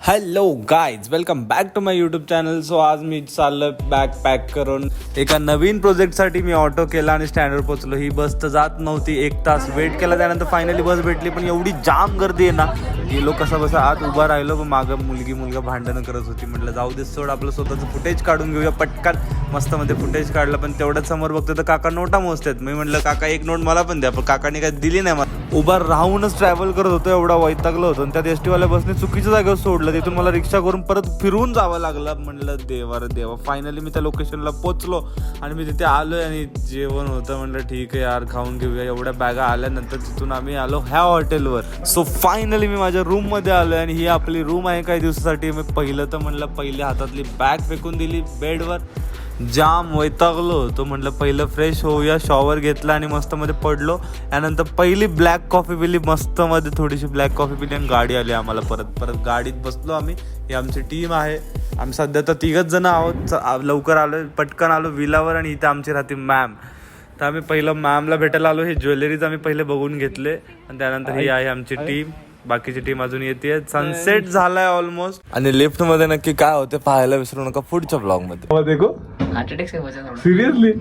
Hello guys, welcome back to my YouTube channel. So आज मी चाललं बॅग पॅक करून एका नवीन प्रोजेक्टसाठी मी ऑटो केला आणि स्टँडवर पोहोचलो. ही बस तर जात नव्हती, 1 तास वेट केला, त्यानंतर फायनली बस भेटली. पण एवढी जाम गर्दी आहे ना, गेलो कसा बसा आत उभा राहिलो, पण मागं मुलगा भांडणं करत होती. म्हटलं जाऊ दे सोड, आपलं स्वतःचं फुटेज काढून घेऊया पटकन. मस्त मध्ये फुटेज काढलं, पण तेवढ्याच समोर बघतो तर काका नोटा मोजतात. मी म्हटलं काका एक नोट मला पण द्या, पण काकाने काय दिली नाही मला. उभा राहूनच ट्रॅव्हल करत होतो, एवढा वैतागलो होतो. त्यात एस टीवाल्या बसने चुकीच्या जागेवर सोडलं, तिथून मला रिक्षा करून परत फिरून जावं लागलं. म्हणलं देवा रे देवा. फायनली मी त्या लोकेशनला पोचलो आणि मी तिथे आलोय आणि जेवण होतं. म्हणलं ठीक आहे यार, खाऊन घेऊया. एवढ्या बॅगा आल्यानंतर तिथून आम्ही आलो ह्या हॉटेलवर. सो फायनली मी माझ्या रूम मध्ये आलोय आणि ही आपली रूम आहे काही दिवसासाठी. मी पहिलं तर म्हणलं पहिली हातातली बॅग फेकून दिली बेडवर. जाम वैतागलो होतो. म्हटलं पहिलं फ्रेश होऊया, शॉवर घेतला आणि मस्त मध्ये पडलो. यानंतर पहिली ब्लॅक कॉफी पिली, मस्त मध्ये थोडीशी ब्लॅक कॉफी पिली आणि गाडी आली आम्हाला. परत गाडीत बसलो आम्ही. ही आमची टीम आहे. आम्ही सध्या तर 3 जण आहोत. लवकर आलो, पटकन आलो विलावर आणि इथे आमची राहते मॅम. तर आम्ही पहिलं मॅमला भेटायला आलो. हे ज्वेलरीज आम्ही पहिले बघून घेतले आणि त्यानंतर ही आहे आमची टीम. बाकीची टीम अजून येते. सनसेट झालाय ऑलमोस्ट. आणि लिफ्ट मध्ये नक्की काय होते पाहायला विसरू नका पुढच्या ब्लॉग मध्ये. हार्ट अटॅक से बचा थोड़ा. सिरियसली